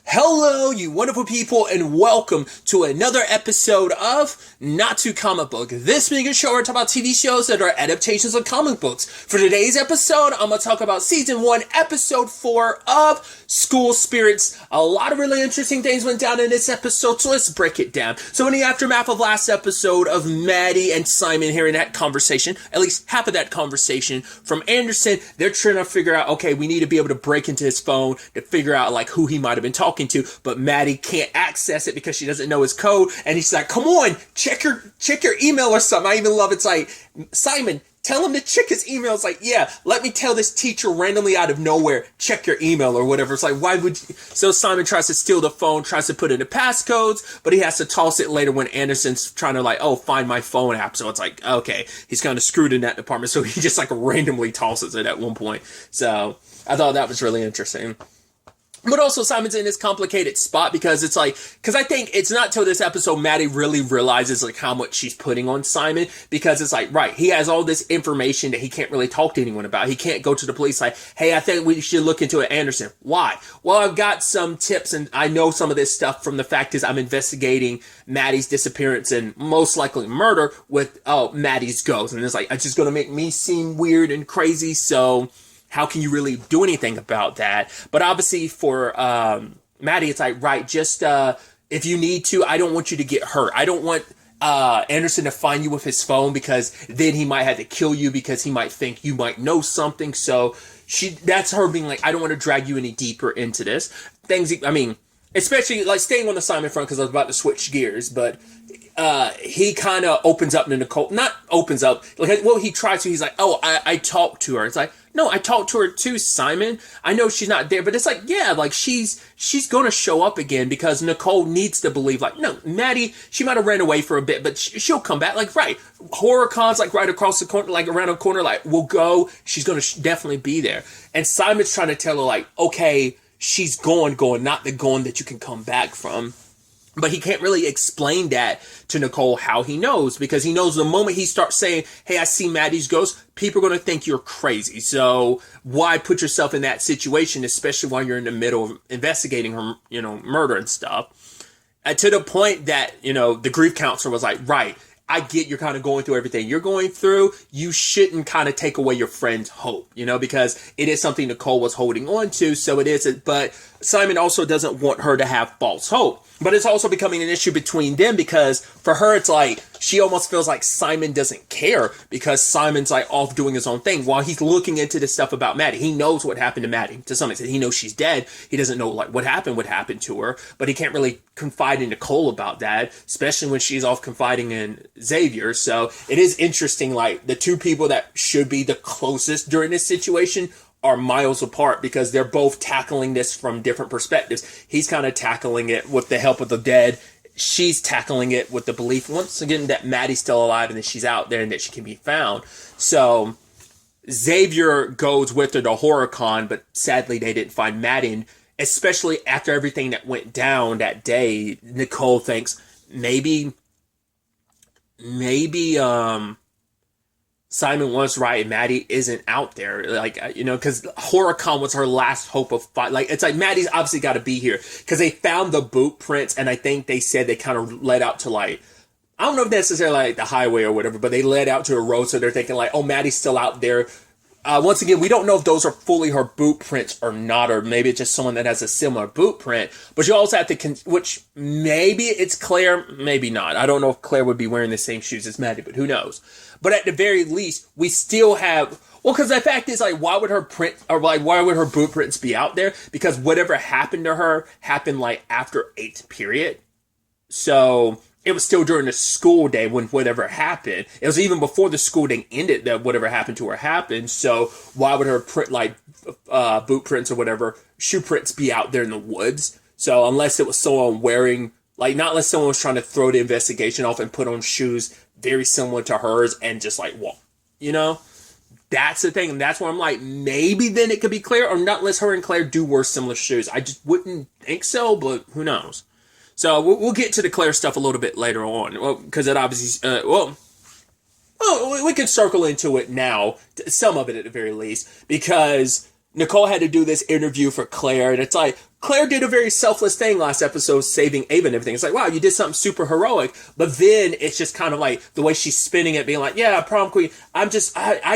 Hello, you wonderful people, and welcome to another episode of Not Too Comic Book. This being a show where I talk about TV shows that are adaptations of comic books. For today's episode, I'm going to talk about Season 1, Episode 4 of School Spirits. A lot of really interesting things went down in this episode, so let's break it down. So in the aftermath of last episode of Maddie and Simon hearing that conversation, at least half of that conversation from Anderson, they're trying to figure out, okay, we need to be able to break into his phone to figure out like who he might have been talking to, but Maddie can't access it because she doesn't know his code, and he's like, come on, check your email or something. I even love it's like, Simon, tell him to check his email. It's like, yeah, let me tell this teacher randomly out of nowhere, check your email or whatever. It's like, why would you? So Simon tries to steal the phone, tries to put in the passcodes, but he has to toss it later when Anderson's trying to like, oh, find my phone app. So it's like, okay, he's kind of screwed in that department. So he just like randomly tosses it at one point. So I thought that was really interesting. But also Simon's in this complicated spot because it's like, because I think it's not till this episode Maddie really realizes like how much she's putting on Simon, because it's like, right, he has all this information that he can't really talk to anyone about. He can't go to the police like, hey, I think we should look into it, Anderson. Why? Well, I've got some tips and I know some of this stuff from the fact is I'm investigating Maddie's disappearance and most likely murder with, Maddie's ghost. And it's like, it's just going to make me seem weird and crazy. So how can you really do anything about that? But obviously for Maddie, it's like, right, just if you need to, I don't want you to get hurt. I don't want Anderson to find you with his phone because then he might have to kill you because he might think you might know something. So that's her being like, I don't want to drag you any deeper into this. Especially like staying on the Simon front because I was about to switch gears, but he kind of opens up to Nicole, not opens up, like, well, he tries to, he's like, oh, I talked to her. It's like, no, I talked to her too, Simon. I know she's not there, but it's like, yeah, like she's going to show up again because Nicole needs to believe, like, no, Maddie, she might have ran away for a bit, but she'll come back. Like, right, HorrorCon's like right across the corner, like around the corner, like, we'll go. She's going to definitely be there. And Simon's trying to tell her, like, okay, she's going, not the going that you can come back from. But he can't really explain that to Nicole how he knows, because he knows the moment he starts saying, hey, I see Maddie's ghost, people are going to think you're crazy. So why put yourself in that situation, especially while you're in the middle of investigating her, murder and stuff. To the point that, the grief counselor was like, right, I get you're kind of going through everything you're going through. You shouldn't kind of take away your friend's hope, because it is something Nicole was holding on to. So it is, but Simon also doesn't want her to have false hope. But it's also becoming an issue between them because for her, it's like she almost feels like Simon doesn't care because Simon's like off doing his own thing while he's looking into this stuff about Maddie. He knows what happened to Maddie to some extent. He knows she's dead. He doesn't know like what happened to her, but he can't really confide in Nicole about that, especially when she's off confiding in Xavier. So it is interesting, like the two people that should be the closest during this situation are miles apart because they're both tackling this from different perspectives. He's kind of tackling it with the help of the dead. She's tackling it with the belief, once again, that Maddie's still alive and that she's out there and that she can be found. So Xavier goes with her to HorrorCon, but sadly they didn't find Maddie. And especially after everything that went down that day, Nicole thinks maybe Simon was right and Maddie isn't out there, like, because HorrorCon was her last hope of fight. Like, it's like Maddie's obviously got to be here because they found the boot prints, and I think they said they kind of led out to like, I don't know if necessarily like the highway or whatever, but they led out to a road, so they're thinking like, oh, Maddie's still out there. Once again, we don't know if those are fully her boot prints or not, or maybe it's just someone that has a similar boot print. But you also have to, which maybe it's Claire, maybe not. I don't know if Claire would be wearing the same shoes as Maddie, but who knows? But at the very least, we still have, well, because the fact is, like, why would her boot prints be out there? Because whatever happened to her happened like after 8th period. So it was still during the school day when whatever happened. It was even before the school day ended that whatever happened to her happened. So why would her print, like, boot prints or whatever, shoe prints be out there in the woods? So unless it was someone wearing, like, not unless someone was trying to throw the investigation off and put on shoes very similar to hers and just, like, walk, That's the thing. And that's where I'm like, maybe then it could be Claire, or not unless her and Claire do wear similar shoes. I just wouldn't think so, but who knows? So we'll get to the Claire stuff a little bit later on, because it obviously, we can circle into it now, some of it at the very least, because Nicole had to do this interview for Claire, and it's like, Claire did a very selfless thing last episode, saving Ava and everything. It's like, wow, you did something super heroic. But then it's just kind of like the way she's spinning it, being like, yeah, prom queen, I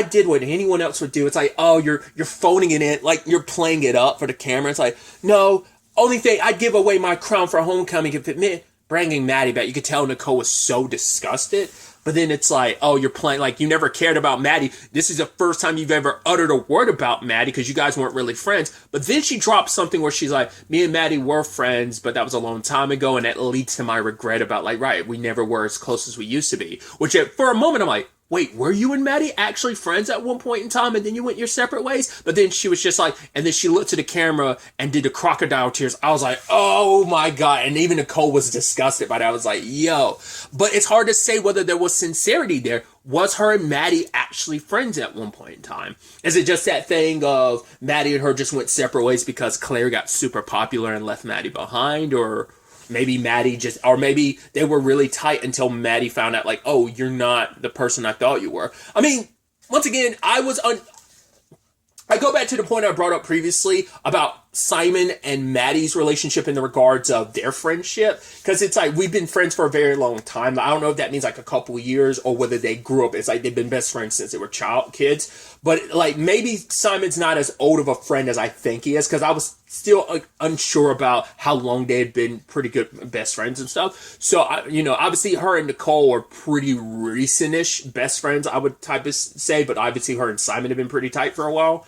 did what anyone else would do. It's like, oh, you're phoning it in, like you're playing it up for the camera. It's like, no, only thing, I'd give away my crown for homecoming if it meant bringing Maddie back. You could tell Nicole was so disgusted. But then it's like, oh, you're playing, like, you never cared about Maddie. This is the first time you've ever uttered a word about Maddie because you guys weren't really friends. But then she drops something where she's like, me and Maddie were friends, but that was a long time ago. And that leads to my regret about, like, right, we never were as close as we used to be. Which, for a moment, I'm like, wait, were you and Maddie actually friends at one point in time and then you went your separate ways? But then she was just like, and then she looked to the camera and did the crocodile tears. I was like, oh my God. And even Nicole was disgusted by that. I was like, yo. But it's hard to say whether there was sincerity there. Was her and Maddie actually friends at one point in time? Is it just that thing of Maddie and her just went separate ways because Claire got super popular and left Maddie behind? Or maybe Maddie or maybe they were really tight until Maddie found out, like, oh, you're not the person I thought you were. I mean, once again, I go back to the point I brought up previously about Simon and Maddie's relationship in the regards of their friendship. Because it's like, we've been friends for a very long time. I don't know if that means like a couple of years or whether they grew up. It's like they've been best friends since they were kids. But like, maybe Simon's not as old of a friend as I think he is. Because I was still unsure about how long they had been pretty good best friends and stuff. So, obviously her and Nicole are pretty recent-ish best friends, I would say. But obviously her and Simon have been pretty tight for a while.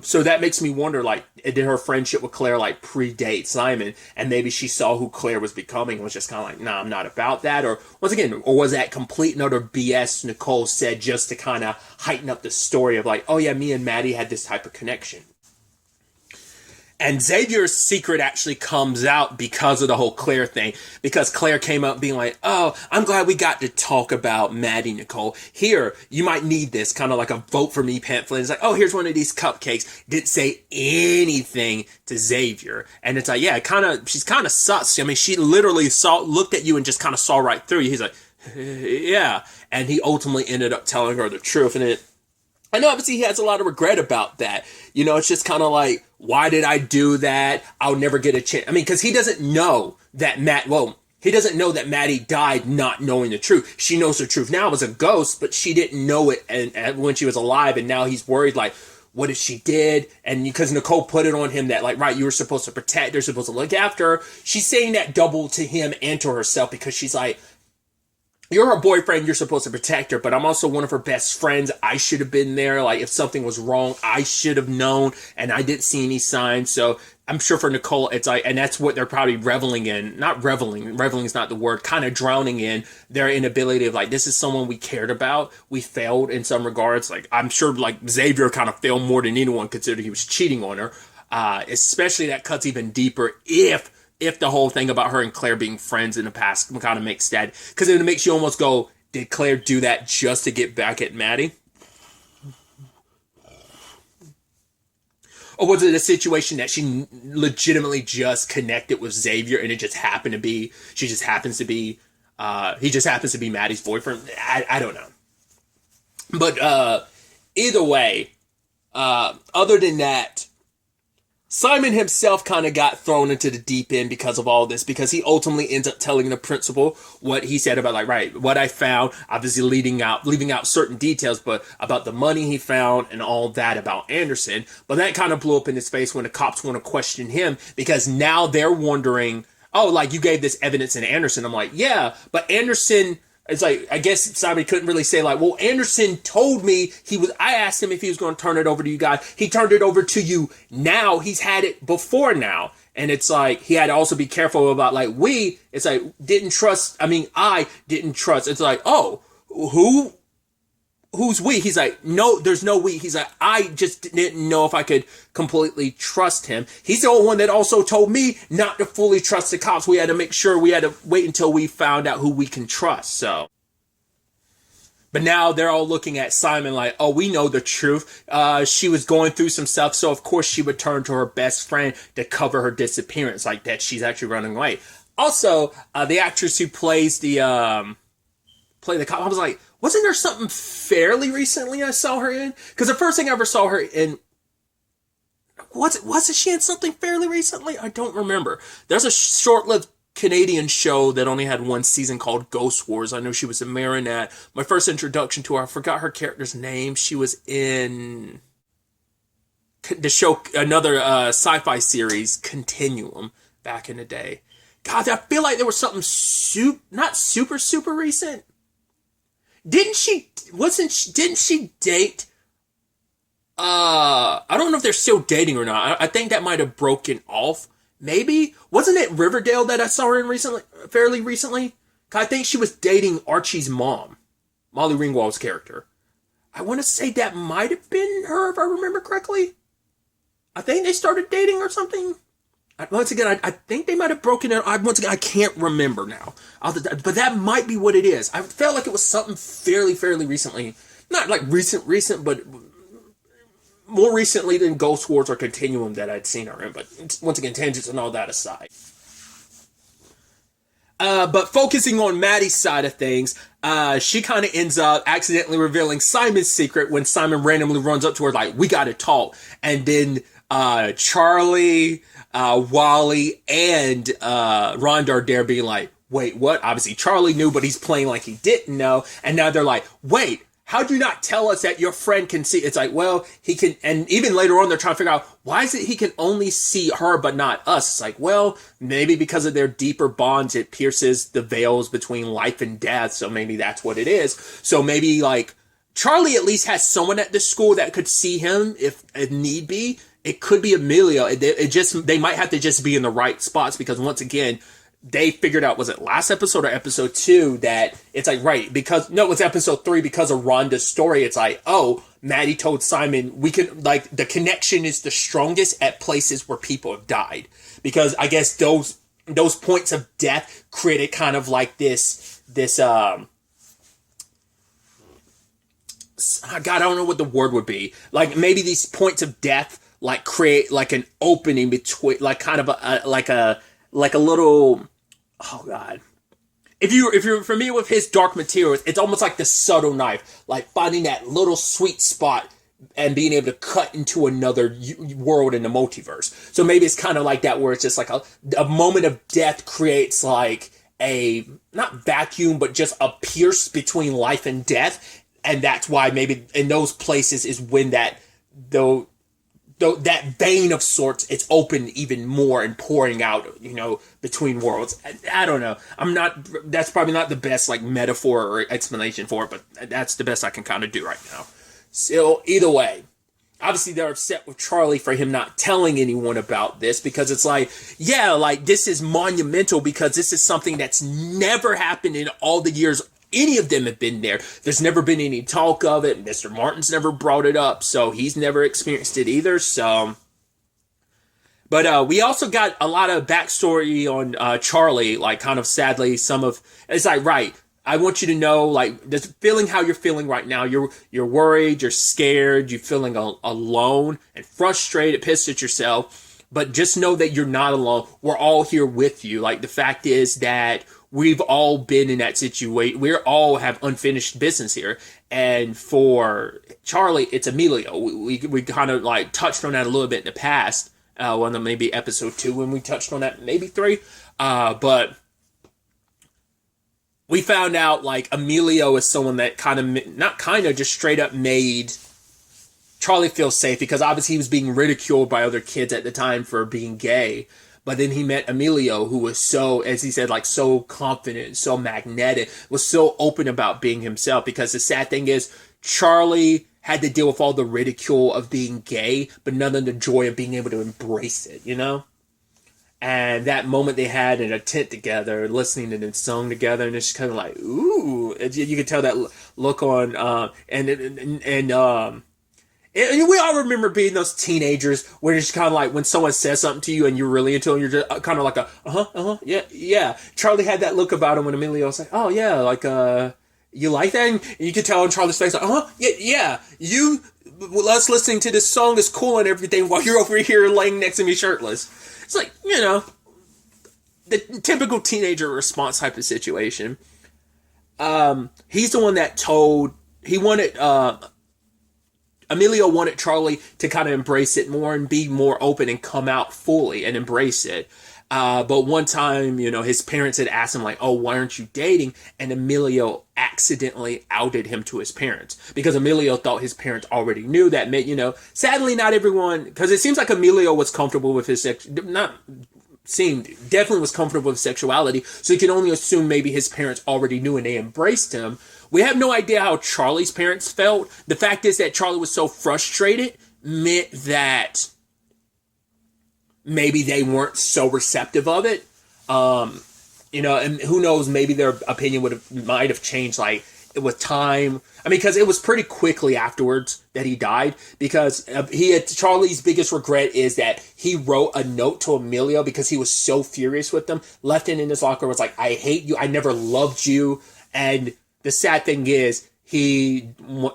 So that makes me wonder, like, did her friendship with Claire, like, predate Simon? And maybe she saw who Claire was becoming and was just kind of like, nah, I'm not about that. Or, once again, or was that complete and utter BS Nicole said just to kind of heighten up the story of like, oh yeah, me and Maddie had this type of connection? And Xavier's secret actually comes out because of the whole Claire thing. Because Claire came up being like, oh, I'm glad we got to talk about Maddie, Nicole. Here, you might need this. Kind of like a vote for me pamphlet. It's like, oh, here's one of these cupcakes. Didn't say anything to Xavier. And it's like, yeah, she's kind of sus. I mean, she literally looked at you and just kind of saw right through you. He's like, yeah. And he ultimately ended up telling her the truth. And I know obviously he has a lot of regret about that. It's just kind of like, why did I do that? I'll never get a chance. I mean, because he doesn't know that he doesn't know that Maddie died not knowing the truth. She knows the truth now as a ghost, but she didn't know it and when she was alive. And now he's worried, like, what if she did? And because Nicole put it on him that, like, right, you were supposed to protect her, supposed to look after her. She's saying that double to him and to herself because she's like, you're her boyfriend, you're supposed to protect her, but I'm also one of her best friends. I should have been there. Like, if something was wrong, I should have known, and I didn't see any signs. So I'm sure for Nicole, it's like, and that's what they're probably reveling in. Not reveling is not the word, kind of drowning in their inability of, like, this is someone we cared about. We failed in some regards. Like, I'm sure, like, Xavier kind of failed more than anyone considering he was cheating on her. Especially that cuts even deeper if the whole thing about her and Claire being friends in the past kind of makes that, because then it makes you almost go, did Claire do that just to get back at Maddie? Or was it a situation that she legitimately just connected with Xavier and it just happened to be, he just happens to be Maddie's boyfriend? I don't know. But either way, other than that, Simon himself kind of got thrown into the deep end because of all this, because he ultimately ends up telling the principal what he said about, like, right, what I found, obviously leaving out certain details, but about the money he found and all that about Anderson. But that kind of blew up in his face when the cops want to question him, because now they're wondering, oh, like, you gave this evidence in Anderson. I'm like, yeah, but Anderson, it's like, I guess Simon couldn't really say, like, well, Anderson told me I asked him if he was going to turn it over to you guys. He turned it over to you now. He's had it before now. And it's like, he had to also be careful about, like, I didn't trust. It's like, oh, who's we? He's like, no, there's no we. He's like, I just didn't know if I could completely trust him. He's the only one that also told me not to fully trust the cops. We had to make sure, we had to wait until we found out who we can trust. So, but now they're all looking at Simon like, oh, we know the truth. She was going through some stuff, so of course she would turn to her best friend to cover her disappearance, like that she's actually running away. Also, the actress who plays the cop, I was like, wasn't there something fairly recently I saw her in? Because the first thing I ever saw her in, wasn't she in something fairly recently? I don't remember. There's a short-lived Canadian show that only had one season called Ghost Wars. I know she was a Marinette. My first introduction to her, I forgot her character's name. She was in the show, another sci-fi series, Continuum, back in the day. God, I feel like there was something not super recent. Didn't she date? I don't know if they're still dating or not. I think that might have broken off. Maybe. Wasn't it Riverdale that I saw her in fairly recently? I think she was dating Archie's mom, Molly Ringwald's character. I want to say that might have been her, if I remember correctly. I think they started dating or something. Once again, I think they might have broken it. Once again, I can't remember now. But that might be what it is. I felt like it was something fairly recently. Not like recent, but more recently than Ghost Wars or Continuum that I'd seen her in. But once again, tangents and all that aside. But focusing on Maddie's side of things, she kind of ends up accidentally revealing Simon's secret when Simon randomly runs up to her like, we gotta talk. And then Charlie, Wally, and Rhonda are there being like, wait, what? Obviously Charlie knew, but he's playing like he didn't know. And now they're like, wait, how'd you not tell us that your friend can see? It's like, well, he can, and even later on they're trying to figure out, why is it he can only see her but not us? It's like, well, maybe because of their deeper bonds, it pierces the veils between life and death, so maybe that's what it is. So maybe, like, Charlie at least has someone at the school that could see him if need be. It could be Emilio. They might have to just be in the right spots, because once again, they figured out, was it last episode or episode 2, that it's like, right, because, no, it was episode 3, because of Rhonda's story, it's like, oh, Maddie told Simon, we can, like, the connection is the strongest at places where people have died. Because I guess those points of death created kind of like this, God, I don't know what the word would be. Like, maybe these points of death, like, create, like, an opening between, like, kind of a little, oh God. If you're familiar with his Dark Materials, it's almost like the subtle knife, like finding that little sweet spot and being able to cut into another world in the multiverse. So maybe it's kind of like that, where it's just like a moment of death creates like a, not vacuum, but just a pierce between life and death. And that's why maybe in those places is when that vein of sorts, it's open even more and pouring out, between worlds. I don't know. That's probably not the best, like, metaphor or explanation for it, but that's the best I can kind of do right now. So, either way, obviously they're upset with Charlie for him not telling anyone about this, because it's like, yeah, like, this is monumental, because this is something that's never happened in all the years any of them have been there. There's never been any talk of it. Mr. Martin's never brought it up, so he's never experienced it either. So, but we also got a lot of backstory on Charlie. Like, kind of sadly, it's like, right, I want you to know, like, this feeling how you're feeling right now. You're worried, you're scared, you're feeling alone and frustrated, pissed at yourself. But just know that you're not alone. We're all here with you. Like, the fact is that we've all been in that situation. We all have unfinished business here. And for Charlie, it's Emilio. We kind of like touched on that a little bit in the past. Maybe episode 2 when we touched on that, maybe 3. But we found out like Emilio is someone that just straight up made Charlie feel safe, because obviously he was being ridiculed by other kids at the time for being gay. But then he met Emilio, who was so, as he said, like, so confident, so magnetic, was so open about being himself. Because the sad thing is, Charlie had to deal with all the ridicule of being gay, but none of the joy of being able to embrace it, And that moment they had in a tent together, listening to them song together, and it's kind of like, ooh, you could tell that look on, and we all remember being those teenagers where it's kind of like when someone says something to you and you're really into it, and you're just kind of like yeah. Charlie had that look about him when Emilio was like, oh yeah, like, you like that? And you could tell on Charlie's face, like, yeah, us listening to this song is cool and everything while you're over here laying next to me shirtless. It's like, the typical teenager response type of situation. He's the one that he wanted, Emilio wanted Charlie to kind of embrace it more and be more open and come out fully and embrace it. But one time, his parents had asked him like, "Oh, why aren't you dating?" And Emilio accidentally outed him to his parents because Emilio thought his parents already knew that. Sadly, not everyone, because it seems like Emilio was comfortable with his definitely was comfortable with sexuality. So you can only assume maybe his parents already knew and they embraced him. We have no idea how Charlie's parents felt. The fact is that Charlie was so frustrated meant that maybe they weren't so receptive of it. And who knows, maybe their opinion might have changed like with time. I mean, because it was pretty quickly afterwards that he died, because Charlie's biggest regret is that he wrote a note to Emilio because he was so furious with them, left it in his locker, was like, "I hate you, I never loved you." And the sad thing is, he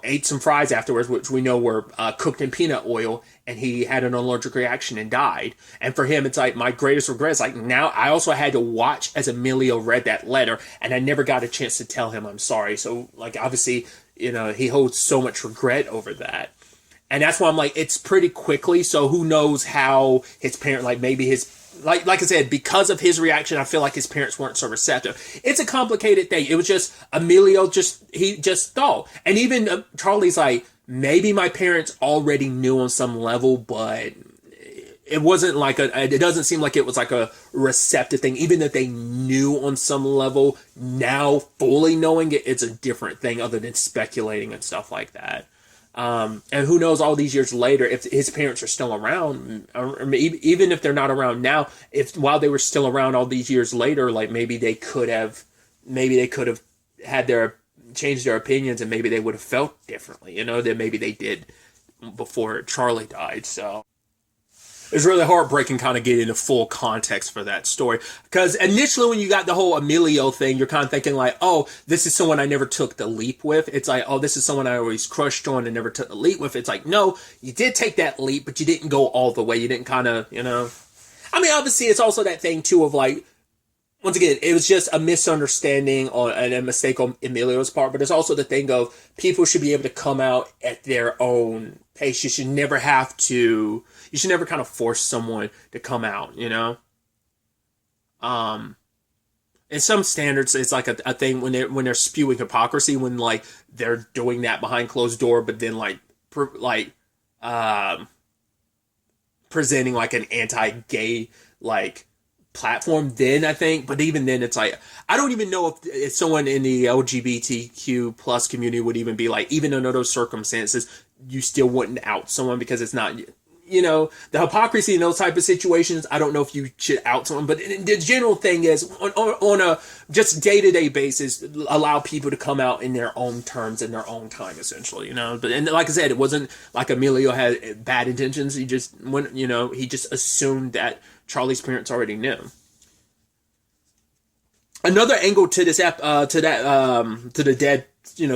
ate some fries afterwards, which we know were cooked in peanut oil, and he had an allergic reaction and died. And for him, it's like, my greatest regret is like, now I also had to watch as Emilio read that letter, and I never got a chance to tell him I'm sorry. So, like, obviously, he holds so much regret over that. And that's why I'm like, it's pretty quickly, so who knows how his parent, like, maybe his... Like I said, because of his reaction, I feel like his parents weren't so receptive. It's a complicated thing. It was just Emilio he just thought. And even Charlie's like, maybe my parents already knew on some level, but it wasn't like it doesn't seem like it was like a receptive thing. Even if they knew on some level, now fully knowing it, it's a different thing other than speculating and stuff like that. And who knows, all these years later, if his parents are still around, or even if they're not around now, if while they were still around all these years later, like maybe they could have changed their opinions, and maybe they would have felt differently, than maybe they did before Charlie died. So it's really heartbreaking kind of getting the full context for that story. Because initially when you got the whole Emilio thing, you're kind of thinking like, oh, this is someone I never took the leap with. It's like, oh, this is someone I always crushed on and never took the leap with. It's like, no, you did take that leap, but you didn't go all the way. You didn't kind of, I mean, obviously it's also that thing too of like, once again, it was just a misunderstanding and a mistake on Emilio's part, but it's also the thing of people should be able to come out at their own pace. You should never kind of force someone to come out, in some standards, it's like a thing when they're spewing hypocrisy, when like they're doing that behind closed door, but then presenting like an anti-gay like platform, then I think, but even then it's like, I don't even know if someone in the LGBTQ plus community would even be like, even under those circumstances, you still wouldn't out someone, because it's not, the hypocrisy in those type of situations. I don't know if you should out someone, but the general thing is on a just day-to-day basis, allow people to come out in their own terms, in their own time, essentially, but, and like I said, it wasn't like Emilio had bad intentions. He just went, he just assumed that Charlie's parents already knew. Another angle to this to the dead,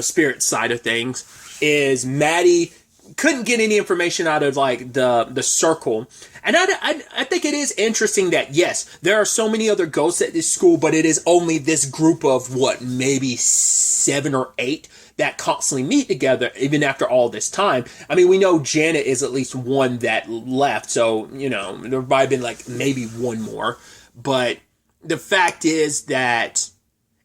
spirit side of things is Maddie couldn't get any information out of like the circle. And I think it is interesting that yes, there are so many other ghosts at this school, but it is only this group of maybe 7 or 8 that constantly meet together, even after all this time. I mean, we know Janet is at least one that left, so, there might have been like maybe one more. But the fact is that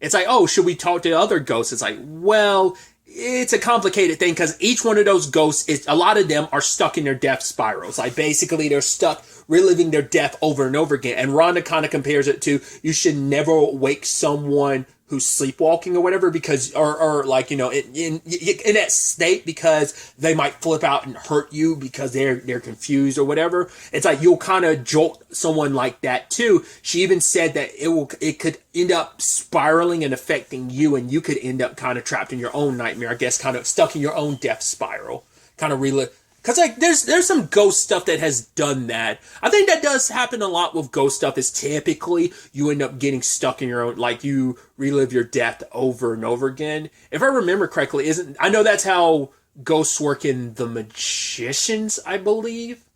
it's like, oh, should we talk to other ghosts? It's like, well, it's a complicated thing, because each one of those ghosts, a lot of them are stuck in their death spirals. Like, basically, they're stuck reliving their death over and over again. And Rhonda kind of compares it to, you should never wake someone who's sleepwalking or whatever, because, or like, in that state, because they might flip out and hurt you because they're confused or whatever. It's like, you'll kind of jolt someone like that too. She even said that it could end up spiraling and affecting you, and you could end up kind of trapped in your own nightmare, I guess, kind of stuck in your own death spiral, kind of relive. Because, like, there's some ghost stuff that has done that. I think that does happen a lot with ghost stuff, is typically you end up getting stuck in your own, like, you relive your death over and over again. If I remember correctly, I know that's how ghosts work in The Magicians, I believe.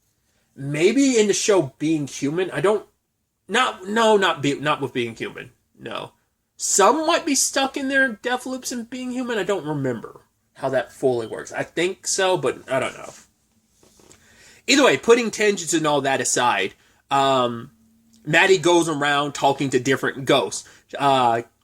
Maybe in the show Being Human. Not with Being Human. No. Some might be stuck in their death loops in Being Human. I don't remember. how that fully works. I think so, but I don't know. Either way, putting tangents and all that aside, Maddie goes around talking to different ghosts.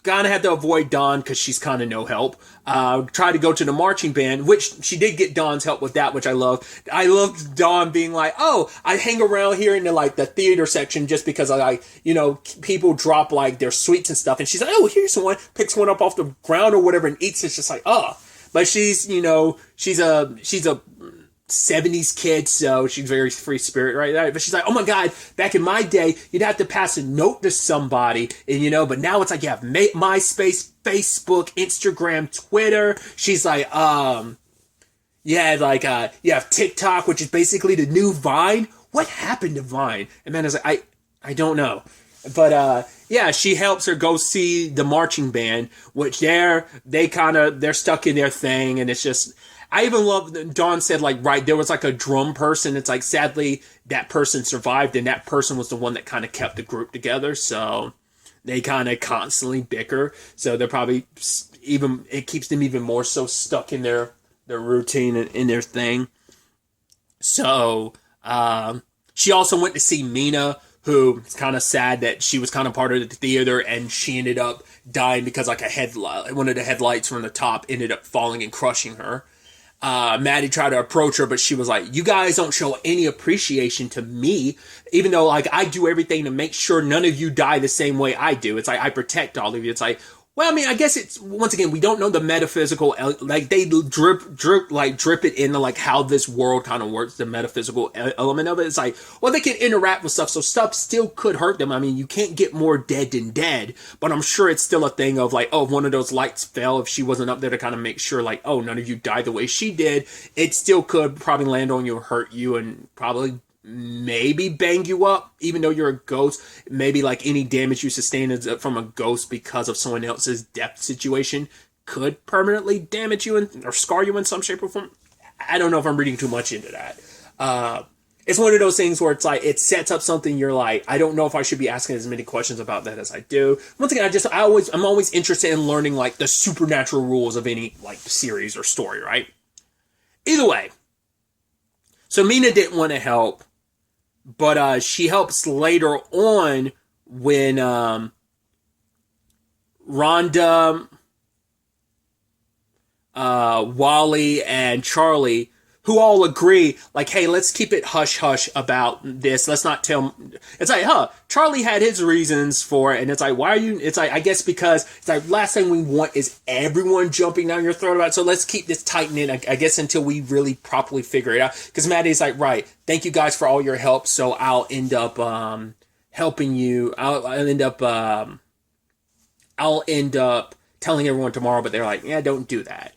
Gonna have to avoid Dawn because she's kind of no help. Try to go to the marching band, which she did get Dawn's help with that, which I love. I loved Dawn being like, "Oh, I hang around here in the theater section just because people drop like their sweets and stuff." And she's like, "Oh, here's one." Picks one up off the ground or whatever and eats it. It's just like, oh. But she's a 70s kid, so she's very free spirit right there. But she's like, oh my god, back in my day, you'd have to pass a note to somebody, and but now it's like you have MySpace, Facebook, Instagram, Twitter. She's like, you have TikTok, which is basically the new Vine. What happened to Vine? And man, I was like, I don't know. But she helps her go see the marching band, which they're stuck in their thing, and it's just, I even love that Dawn said, there was a drum person. It's like, sadly, that person survived, and that person was the one that kind of kept the group together. So they kind of constantly bicker. So they're probably it keeps them even more so stuck in their routine and in their thing. So she also went to see Mina, who is kind of sad that she was kind of part of the theater, and she ended up dying because one of the headlights from the top ended up falling and crushing her. Maddie tried to approach her, but she was like, you guys don't show any appreciation to me, even though I do everything to make sure none of you die the same way I do. It's like, I protect all of you. It's like, well, I mean, I guess it's, once again, we don't know the metaphysical, they drip it into how this world kind of works, the metaphysical element of it. It's like, well, they can interact with stuff, so stuff still could hurt them. I mean, you can't get more dead than dead, but I'm sure it's still a thing of if one of those lights fell, if she wasn't up there to kind of make sure none of you died the way she did, it still could probably land on you or hurt you and probably maybe bang you up, even though you're a ghost. Maybe any damage you sustain from a ghost because of someone else's death situation could permanently damage you or scar you in some shape or form. I don't know if I'm reading too much into that. It's one of those things where it's it sets up something you're like, I don't know if I should be asking as many questions about that as I do. Once again, I'm always interested in learning the supernatural rules of any series or story, right? Either way, so Mina didn't want to help, but she helps later on when Rhonda, Wally, and Charlie, who all agree, hey, let's keep it hush-hush about this. Let's not tell... It's Charlie had his reasons for it, and it's why are you... It's I guess because it's last thing we want is everyone jumping down your throat about it, so let's keep this tight knit, I guess, until we really properly figure it out. Because Maddie's right, thank you guys for all your help, so I'll end up helping you. I'll end up telling everyone tomorrow, but they're like, yeah, don't do that.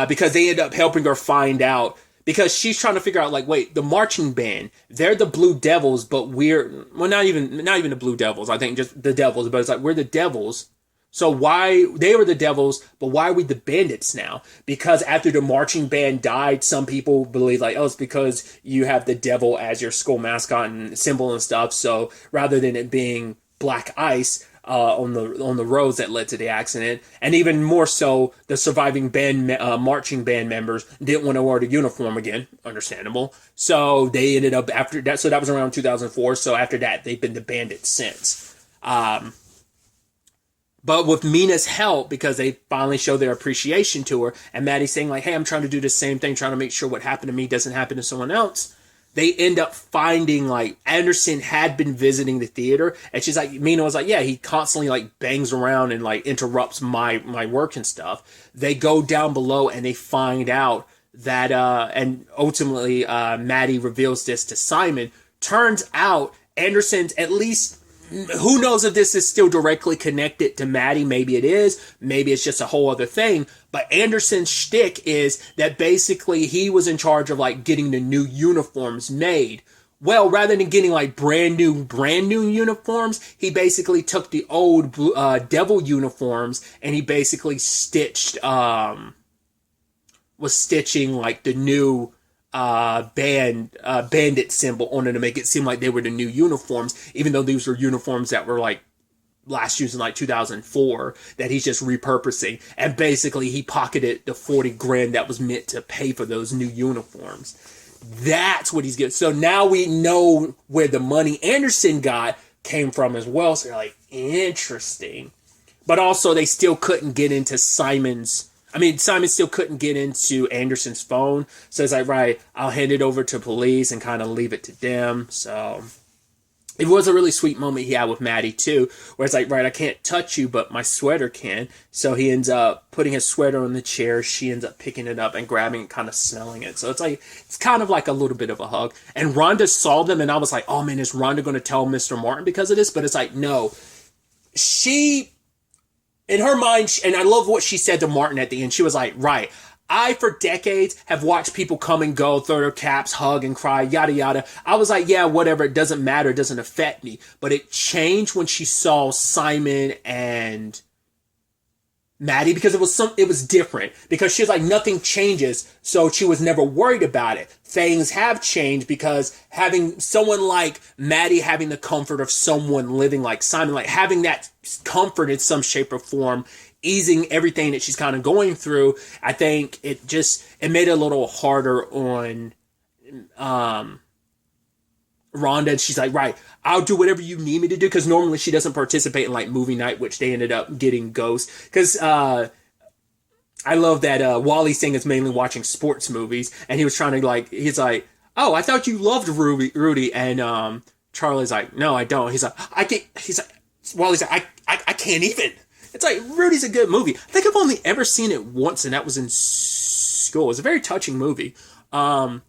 Because they end up helping her find out, because she's trying to figure out, wait, the marching band, they're the Blue Devils, but we're, well, not even the Blue Devils, I think just the Devils, but it's we're the Devils. So why, they were the Devils, but why are we the Bandits now? Because after the marching band died, some people believe, oh, it's because you have the devil as your school mascot and symbol and stuff, so rather than it being black ice, on the roads that led to the accident, and even more so, the surviving marching band members didn't want to wear the uniform again. Understandable. So they ended up after that. So that was around 2004. So after that, they've been the Bandits since. But with Mina's help, because they finally show their appreciation to her, and Maddie's saying "Hey, I'm trying to do the same thing, trying to make sure what happened to me doesn't happen to someone else." They end up finding Anderson had been visiting the theater, and she's Mina was yeah, he constantly bangs around and interrupts my work and stuff. They go down below and they find out that and ultimately Maddie reveals this to Simon. Turns out Anderson's, at least, who knows if this is still directly connected to Maddie. Maybe it is. Maybe it's just a whole other thing. But Anderson's shtick is that basically he was in charge of getting the new uniforms made. Well, rather than getting brand new uniforms, he basically took the old devil uniforms and he basically stitched was stitching the new bandit symbol on it to make it seem like they were the new uniforms, even though these were uniforms that were last used in like 2004 that he's just repurposing. And basically he pocketed the 40 grand that was meant to pay for those new uniforms. That's what he's getting. So now we know where the money Anderson got came from as well. So you're like, interesting. But also they still couldn't get into Simon still couldn't get into Anderson's phone. So it's like, right, I'll hand it over to police and kind of leave it to them. So it was a really sweet moment he had with Maddie too, where it's like, right, I can't touch you, but my sweater can. So he ends up putting his sweater on the chair. She ends up picking it up and grabbing it, kind of smelling it. So it's kind of like a little bit of a hug. And Rhonda saw them, and I was like, oh man, is Rhonda going to tell Mr. Martin because of this? But it's like, no. She, in her mind, and I love what she said to Martin at the end. She was like, right, I, for decades, have watched people come and go, throw their caps, hug and cry, yada, yada. I was like, yeah, whatever. It doesn't matter. It doesn't affect me. But it changed when she saw Simon and Maddie, because it was different, because she was like, nothing changes. So she was never worried about it. Things have changed because having someone like Maddie, having the comfort of someone living like Simon, like having that comfort in some shape or form, easing everything that she's kind of going through, I think it made it a little harder on Rhonda. And she's like, right, I'll do whatever you need me to do, because normally she doesn't participate in like movie night, which they ended up getting Ghost. Because I love that Wally's thing is mainly watching sports movies, and he was trying to like, he's like, oh, I thought you loved Rudy, and Charlie's like, no, I don't. He's like, Wally's like, I can't even. It's like, Rudy's a good movie. I think I've only ever seen it once, and that was in school. It was a very touching movie. At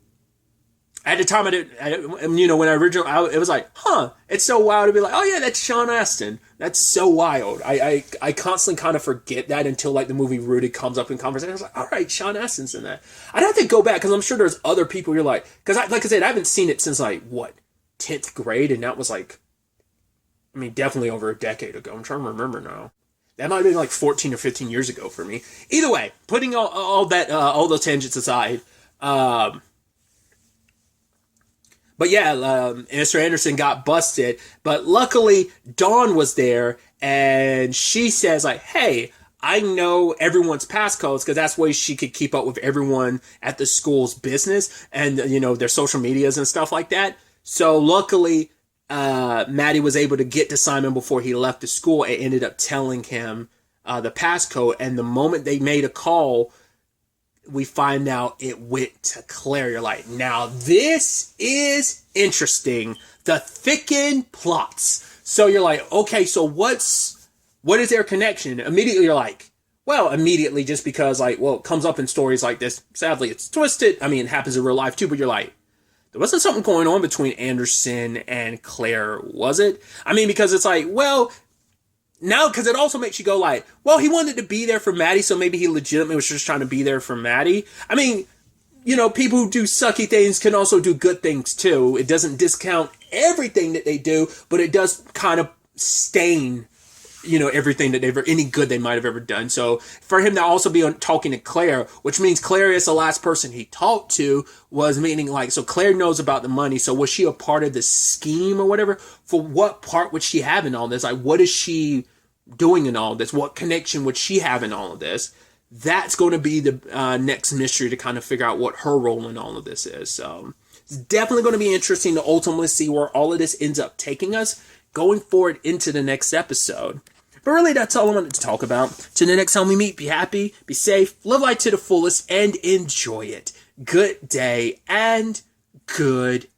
the time, when I originally, it was like, it's so wild to be like, oh yeah, that's Sean Astin. That's so wild. I constantly kind of forget that until like the movie Rudy comes up in conversation. I was like, all right, Sean Astin's in that. I'd have to go back, because I'm sure there's other people you're like, because like I said, I haven't seen it since like, 10th grade, and that was like, definitely over a decade ago. I'm trying to remember now. That might have been like 14 or 15 years ago for me. Either way, putting all those tangents aside, but yeah, Mr. Anderson got busted, but luckily Dawn was there, and she says like, hey, I know everyone's passcodes, because that's the way she could keep up with everyone at the school's business and, their social medias and stuff like that. So luckily, Maddie was able to get to Simon before he left the school and ended up telling him the passcode. And the moment they made a call, we find out it went to Claire. You're like, now this is interesting. The thickened plots. So you're like, okay, so what is their connection? Immediately you're like, well, immediately just because it comes up in stories like this. Sadly, it's twisted. It happens in real life too, but you're like, there wasn't something going on between Anderson and Claire, was it? Because it's like, well, now, because it also makes you go like, well, he wanted to be there for Maddie, so maybe he legitimately was just trying to be there for Maddie. People who do sucky things can also do good things too. It doesn't discount everything that they do, but it does kind of stain everything that any good they might have ever done. So for him to also be talking to Claire, which means Claire is the last person he talked to, was meaning like, so Claire knows about the money. So was she a part of the scheme or whatever? For what part would she have in all this? Like, what is she doing in all this? What connection would she have in all of this? That's going to be the next mystery to kind of figure out what her role in all of this is. So it's definitely going to be interesting to ultimately see where all of this ends up taking us going forward into the next episode. But really, that's all I wanted to talk about. Till the next time we meet, be happy, be safe, live life to the fullest, and enjoy it. Good day and good